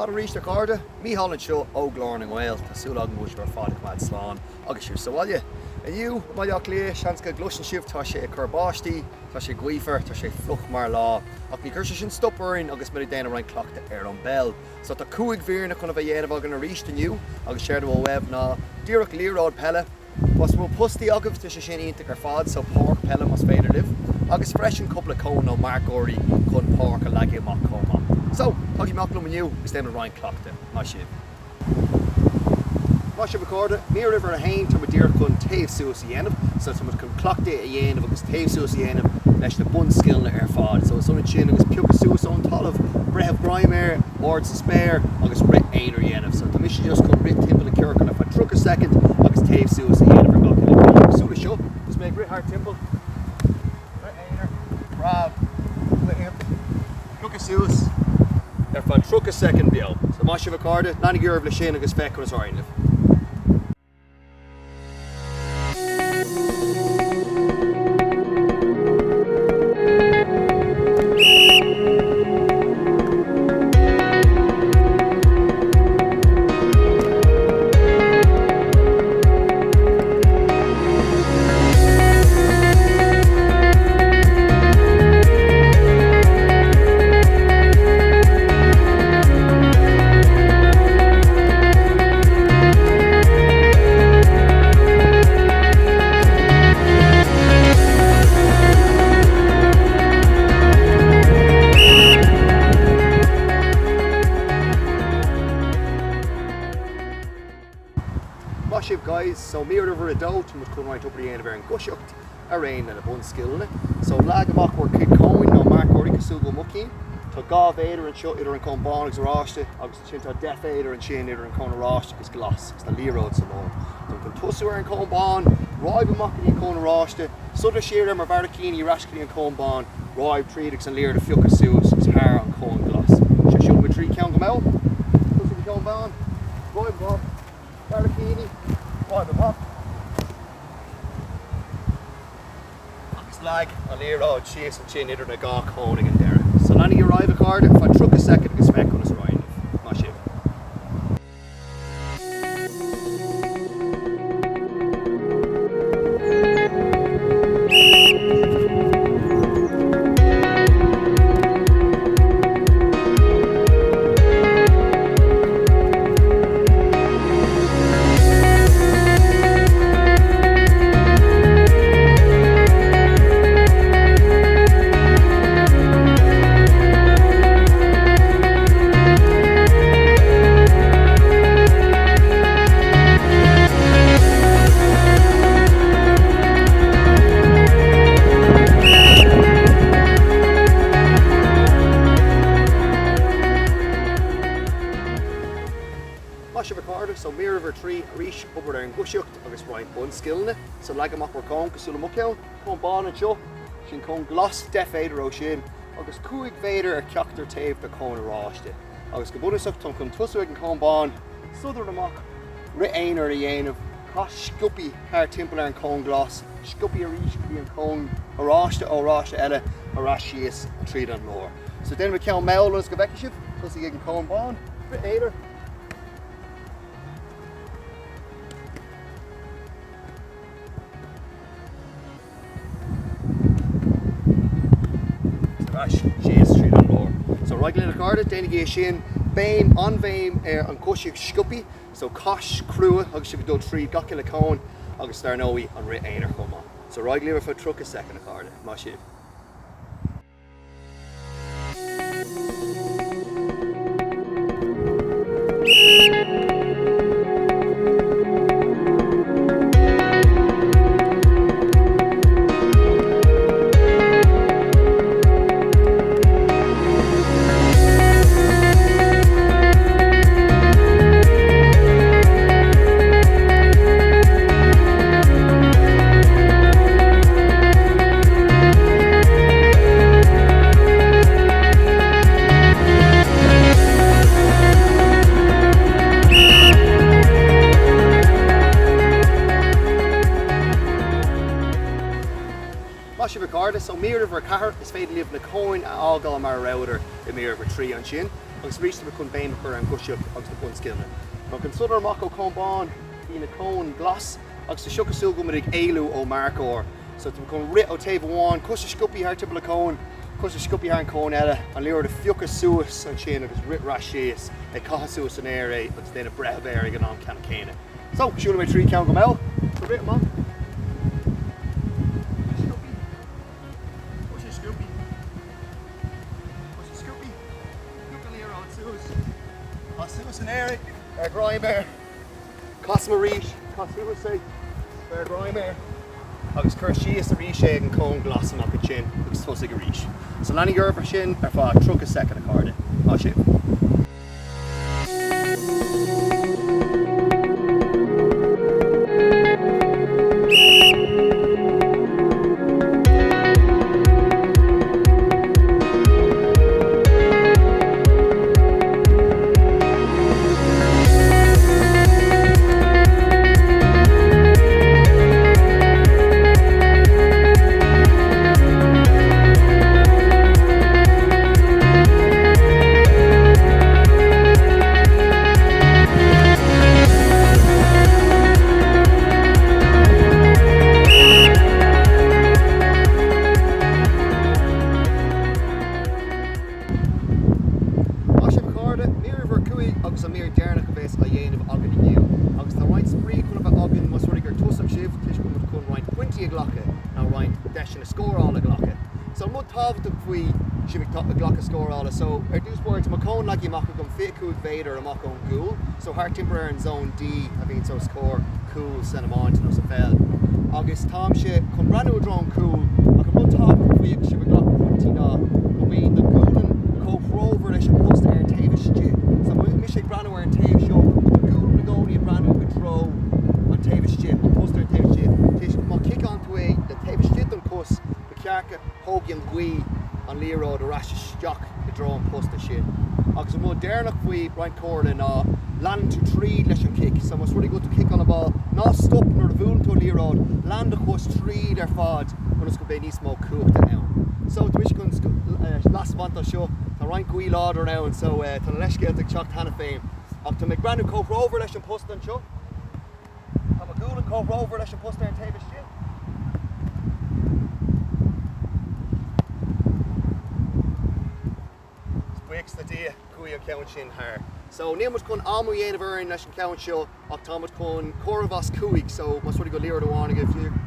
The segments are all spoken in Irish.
fád ríiste garda, Mícheál anseo ó glár an Ghael, tá súlag múis ar fád go mad sláán agus siú sahaile. Aniu, maiach lé seans go gluisin siomh tá sé churbáistí, tá sé gcuifer, tá sé fluch mar lá, ach ní chuir sé sin stopparin agus mar déanana rain Cleachtadh ar an bell. So tá cuaig bhíorna chuna bheith dhéanamh agan a ríist aniu, agus séir do web ná díreach líráid Peile. Was bhfuil postí agah tá sé sin ionta ar fád, so páric Peile mas féidir libh, agus freisin coppla cón ó marcóirí chun páric a leigi amach comá. So, tá í meach lom aniu, is déanana rain Cleachtadh, má sibh. Má sibh garda, mí ribh a hain tá dír chun taobh suas a dhéanamh, so tá chun Cleachtadh a dhéanamh agus taobh suas a dhéanamh leis na bun scilna ar fád. So sonna sin agus piúcha suas ón talamh, brethebh braimir, ord sa spéir agus rit aonair dhéanamh. So tá mis just chun rit timpeall a cearcan a fa truc a second agus taobh suas a dhéanamh ar gach súla seo. Just make rit hard timpeall. Rit aonair, brab, truc a suas. Ar fan truc a second beo. So má sibh garda, nána ghearbh le sin agus feic chun is áirinmh. Guys, so mí over a doubt and was coming right up the end of an Coisíochta a rain and a bun skillna. So lag amach were kid coin no marcóirí cosúil mucín. Tá gá féidir an seo idir an compán agus ráiste agus sin tá def féidir an sin idir an cóna ráiste agus glas agus tá líróid sa mór. Tá chun tosú ar an compán, ráib amach í an cóna ráiste, sudra siar mar bharacíní rascaí an compán, ráib tríd an lír de fiúcha suas agus thar an cón glas. Se siúil with trí ceann go mé, tosú the compán, ráib amach, bharacíní, ráib amach. Slag an éráid sios an sin idir na gá cónig an deire. So nána í arrive a card, if I truck a second agus feic chun is roiinmh. Má sibh. So mí over trí ríis obair ar an Coisíochta agus roiin bun skillna. So lag amach war cón cosúla Mícheál, cón bán an seo, sin cón glas def féidir ó sin, agus cuaig féidir ar ceachtar taobh de cóna ráiste. Agus go bunasach tá chun tosú ag an cón bán, sudar amach, rit aonair a dhéanamh, cos sciupi thar timpeall ar an cón glas, sciupi a ríis go an cón a ráiste ó ráiste eile a rás sios an tríd an mór. So then Mícheál meall go bheice sibh, tosí ag an cón bán, rit aonair. So right in the garda, then you sin bain on vein an Coisíochta scupi, so cosh crua agus if you do three gach le cone agus dar noi an rit aonair chuma. So right leave for truck a second a garda, má sibh. So mí over cahar is féidir libh na cóin a ágáil mar router I mí over trí an sin. agus ríiste chun béimechar an Coisíochta agus na chun sciilne. Má chun sunar amach ó compán hí na cón glas agus tá siocasúil go ag éilú ó marcóir. So tá chun rit ó taobh amháin, cos a scopi ar tibal a cón, cos a scopi ar an cón eile, an leor de fiocas suas an sin agus ritrá séas ag caithe suas an air é agus déanana breth air ag an am ceanna céine. So, siúla mé trí ceann go mbeil, go rit amach. Suas an air ar groimir, cosma rís, cosúas é ar groimir, agus chuir síos a rís ag an cón glas amach an sin agus tosig a rís. So leanaí ghirb sin ar fád trucha second a carda. Á sin. Agus a mír dearnach a bheits a dhéanamh agan inniu. Agus tá roiint sprí chun bheith agan mas rudig ar tosach sibh, tuis chun roiint 20 a ghlacha ná roiint deis a scóráil a ghlacha. So mud tábhachtach faoi sibh a ghlacha scórála. So ar dúspóirt má cón lagi amach go 50 féidir amach ón gúil. So thar timper ar an zone D a bhíonn so scór cool san amáint nó sa fel. Agus tám sé chun breanú a drón cool a go mud tábhachtach faoi sibh a ghlacha 20 ná go bhíonn do gúlan cóhróver leis an post ar an taobh istigh. So Mícheál breanú ar an taobh seo, go gúil na gcónaí a breanú go tro an taobh istigh, an post ar an taobh istigh. Tuis má kick an tú é the taobh istigh don cos go cearcha thóg an ghuí an líród a ráis isteach i dró an post a sin. Agus mó déarnach faoi roiint cóirla ná land tú tríd leis an kick. So mas rudig go tú kick an a ball, ná stop nuair a bhúln tú líród, land a chus tríd ar fad chun go bé níos mó cuachta ann. So tuis chun las manta seo, tá roiint ghuí láidir ann, so tá leiscéalta teacht hena féin. Ach tá mbeidh breanú cóhróver leis an post an seo. Tá má gúlan cóhróver leis an post ar an taobh istigh. Buics na dia cúi an ceann sin thar. So níomad chun amú dhéanamh airn leis an ceann seo, ach támad chun córamh as cúig, so mas rudig go líor amháin go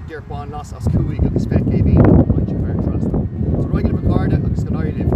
ddíorcháin las as cúig agus feic é bhí roiint sin fear trasna. So roiig le carda agus go láir libh.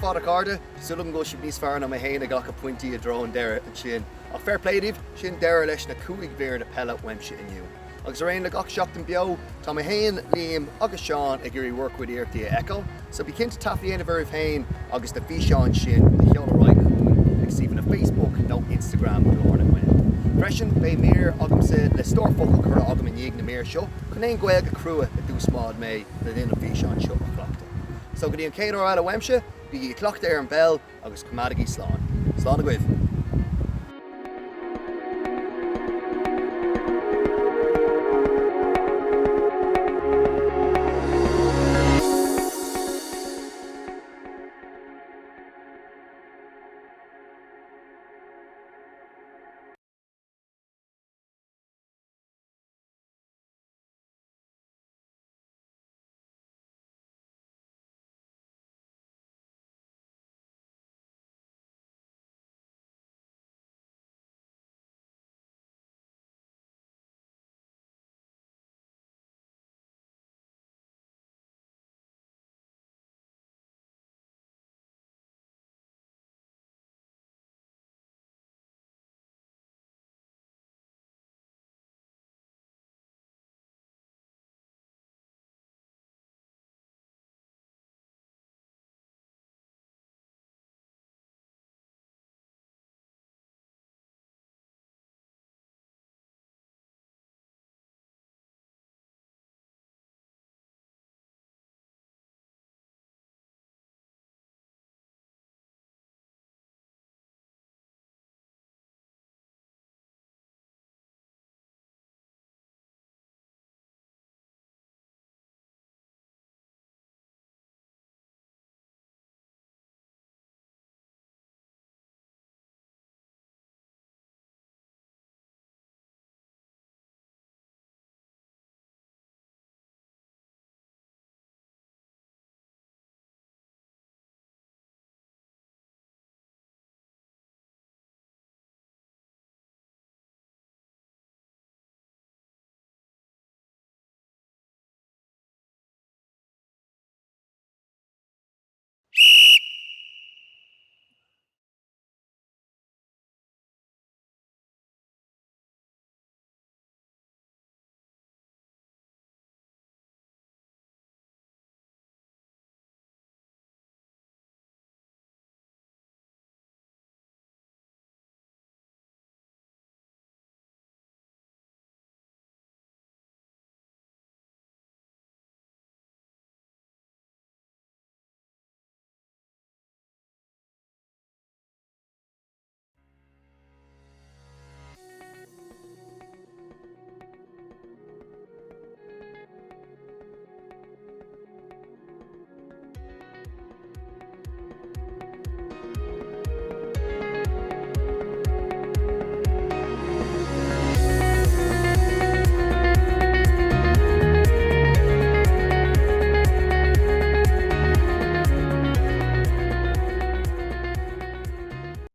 Fád a carda, sulam go sib níos fearr na mé héana a ghlacha pointí a drón deire an sin. Ach fair pléidíh sin deire leis na cúig bhír na Peile weimse inniu. Agus ar aon le gach seacht an beo, tá mé héan Liam agus Seán ag gurí work with Iarrachtaí a Echo, so bí cinnte tafaí ana bhar féin agus na Seisiún sin na cheanna roiig chuún ag siomh na Facebook nó Instagram go orna gine. Freisin bé mír agamsa le stór focail chur agam in dhéag na mír seo, chun éon gaeilge crua a dúsmáid mé na dhéana na Seisiún seo a chlochta. So go dtí an céad ó eile weimse, bí Cleachtadh ar an bell agus cumadagaí sláán. Slán a gcuibh.